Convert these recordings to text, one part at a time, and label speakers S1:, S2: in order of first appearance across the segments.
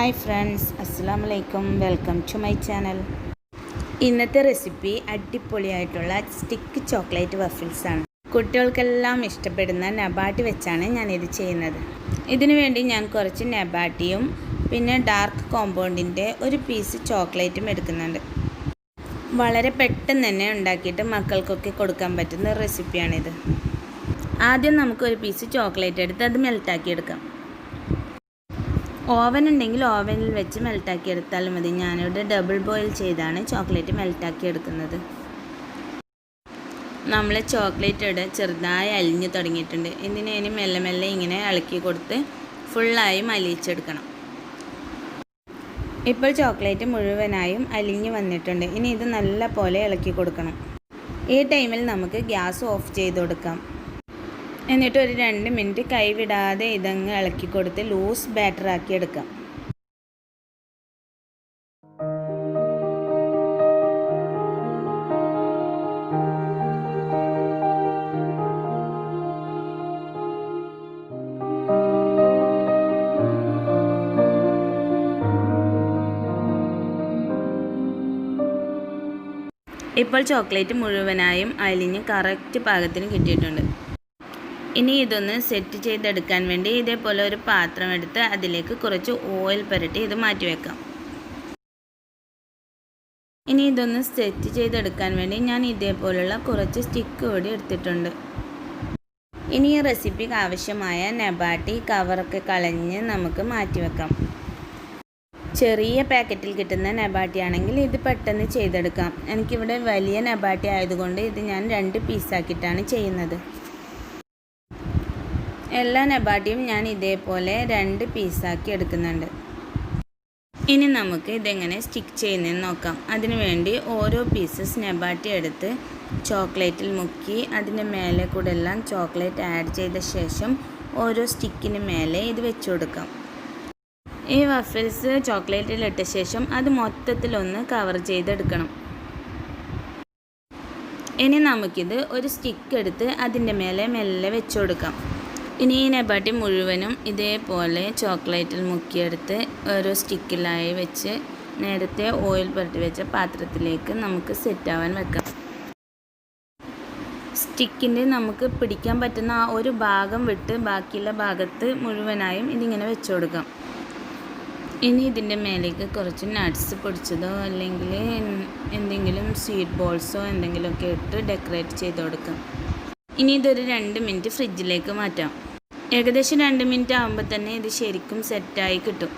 S1: Hi friends, Assalamu alaikum. Welcome to my channel. ഇന്നത്തെ recipe അടിപൊളിയായിട്ടുള്ള stick chocolate വഫിൾസ് ആണ്. കുട്ടികൾക്കെല്ലാം ഇഷ്ടപ്പെടുന്ന നബാട്ടി വെച്ചാണ് ഞാനിത് ചെയ്യുന്നത്. ഇതിനു വേണ്ടി ഞാൻ കുറച്ച് നബാട്ടിയും പിന്നെ ഡാർക്ക് കോമ്പൗണ്ടിൻ്റെ ഒരു പീസ് ചോക്ലേറ്റും എടുക്കുന്നുണ്ട്. വളരെ പെട്ടെന്ന് തന്നെ ഉണ്ടാക്കിയിട്ട് മക്കൾക്കൊക്കെ കൊടുക്കാൻ പറ്റുന്ന റെസിപ്പിയാണിത്. ആദ്യം നമുക്കൊരു പീസ് ചോക്ലേറ്റ് എടുത്ത് അത് മെൽറ്റാക്കി എടുക്കാം. ഓവൻ ഉണ്ടെങ്കിൽ ഓവനിൽ വെച്ച് മെൽറ്റാക്കി എടുത്താൽ മതി. ഞാനിവിടെ ഡബിൾ ബോയിൽ ചെയ്താണ് ചോക്ലേറ്റ് മെൽറ്റാക്കി എടുക്കുന്നത്. നമ്മൾ ചോക്ലേറ്റ് ഇവിടെ ചെറുതായി അലിഞ്ഞു തുടങ്ങിയിട്ടുണ്ട്. ഇതിനെ മെല്ലെ മെല്ലെ ഇങ്ങനെ ഇളക്കി കൊടുത്ത് ഫുള്ളായും അലിയിച്ചെടുക്കണം. ഇപ്പോൾ ചോക്ലേറ്റ് മുഴുവനായും അലിഞ്ഞു വന്നിട്ടുണ്ട്. ഇനി ഇത് നല്ല പോലെ ഇളക്കി കൊടുക്കണം. ഈ ടൈമിൽ നമുക്ക് ഗ്യാസ് ഓഫ് ചെയ്ത് കൊടുക്കാം. എന്നിട്ട് ഒരു 2 മിനിറ്റ് കൈവിടാതെ ഇതങ്ങ് ഇളക്കി കൊടുത്ത് ലൂസ് ബാറ്റർ ആക്കി എടുക്കാം. ഇപ്പോൾ ചോക്ലേറ്റ് മുഴുവനായും അലിഞ്ഞ് കറക്റ്റ് പാകത്തിന് കിട്ടിയിട്ടുണ്ട്. ഇനി ഇതൊന്ന് സെറ്റ് ചെയ്തെടുക്കാൻ വേണ്ടി ഇതേപോലെ ഒരു പാത്രം എടുത്ത് അതിലേക്ക് കുറച്ച് ഓയിൽ പുരട്ടി ഇത് മാറ്റി വെക്കാം. ഇനി ഇതൊന്ന് സെറ്റ് ചെയ്തെടുക്കാൻ വേണ്ടി ഞാൻ ഇതേപോലുള്ള കുറച്ച് സ്റ്റിക്ക് കൂടി എടുത്തിട്ടുണ്ട്. ഇനി ഈ റെസിപ്പിക്ക് ആവശ്യമായ നബാട്ടി കവറൊക്കെ കളഞ്ഞ് നമുക്ക് മാറ്റി വെക്കാം. ചെറിയ പാക്കറ്റിൽ കിട്ടുന്ന നബാട്ടി ആണെങ്കിൽ ഇത് പെട്ടെന്ന് ചെയ്തെടുക്കാം. എനിക്കിവിടെ വലിയ നബാട്ടി ആയതുകൊണ്ട് ഇത് ഞാൻ 2 പീസാക്കിയിട്ടാണ് ചെയ്യുന്നത്. എല്ലാ നബാട്ടിയും ഞാൻ ഇതേപോലെ 2 പീസാക്കി എടുക്കുന്നുണ്ട്. ഇനി നമുക്ക് ഇതെങ്ങനെ സ്റ്റിക്ക് ചെയ്യുന്നതെന്ന് നോക്കാം. അതിനുവേണ്ടി ഓരോ പീസസ് നബാട്ടി എടുത്ത് ചോക്ലേറ്റിൽ മുക്കി അതിൻ്റെ മേലെ കൂടെ എല്ലാം ചോക്ലേറ്റ് ആഡ് ചെയ്ത ശേഷം ഓരോ സ്റ്റിക്കിന് മേലെ ഇത് വെച്ച് കൊടുക്കാം. ഈ വഫിൾസ് ചോക്ലേറ്റിലിട്ട ശേഷം അത് മൊത്തത്തിലൊന്ന് കവർ ചെയ്തെടുക്കണം. ഇനി നമുക്കിത് ഒരു സ്റ്റിക്ക് എടുത്ത് അതിൻ്റെ മേലെ മെല്ലെ വെച്ച് കൊടുക്കാം. ഇനി ഈ നബാട്ടി മുഴുവനും ഇതേപോലെ ചോക്ലേറ്റിൽ മുക്കിയെടുത്ത് ഓരോ സ്റ്റിക്കിലായി വെച്ച് നേരത്തെ ഓയിൽ പുരട്ടി വെച്ച പാത്രത്തിലേക്ക് നമുക്ക് സെറ്റാവാൻ വെക്കാം. സ്റ്റിക്കിൻ്റെ നമുക്ക് പിടിക്കാൻ പറ്റുന്ന ആ ഒരു ഭാഗം വിട്ട് ബാക്കിയുള്ള ഭാഗത്ത് മുഴുവനായും ഇതിങ്ങനെ വെച്ച് കൊടുക്കാം. ഇനി ഇതിൻ്റെ മേലേക്ക് കുറച്ച് നട്ട്സ് പൊടിച്ചതോ അല്ലെങ്കിൽ എന്തെങ്കിലും സ്വീറ്റ് ബോൾസോ എന്തെങ്കിലുമൊക്കെ ഇട്ട് ഡെക്കറേറ്റ് ചെയ്ത് കൊടുക്കാം. ഇനി ഇതൊരു 2 മിനിറ്റ് ഫ്രിഡ്ജിലേക്ക് മാറ്റാം. ഏകദേശം 2 മിനിറ്റ് ആകുമ്പോൾ തന്നെ ഇത് ശരിക്കും സെറ്റായി കിട്ടും.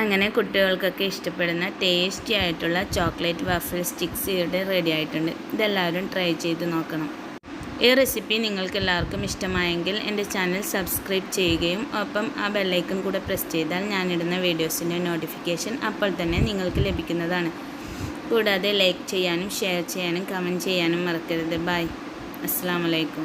S1: അങ്ങനെ കുട്ടികൾക്കൊക്കെ ഇഷ്ടപ്പെടുന്ന ടേസ്റ്റി ആയിട്ടുള്ള ചോക്ലേറ്റ് വഫിൾ സ്റ്റിക്സ് ഇവിടെ റെഡി ആയിട്ടുണ്ട്. ഇതെല്ലാവരും ട്രൈ ചെയ്ത് നോക്കണം. ഈ റെസിപ്പി നിങ്ങൾക്ക് എല്ലാവർക്കും ഇഷ്ടമായെങ്കിൽ എൻ്റെ ചാനൽ സബ്സ്ക്രൈബ് ചെയ്യുകയും ഒപ്പം ആ ബെല്ലൈക്കൺ കൂടെ പ്രസ് ചെയ്താൽ ഞാനിടുന്ന വീഡിയോസിൻ്റെ നോട്ടിഫിക്കേഷൻ അപ്പോൾ തന്നെ നിങ്ങൾക്ക് ലഭിക്കുന്നതാണ്. കൂടാതെ ലൈക്ക് ചെയ്യാനും ഷെയർ ചെയ്യാനും കമൻറ്റ് ചെയ്യാനും മറക്കരുത്. ബൈ. അസ്സലാമു അലൈക്കും.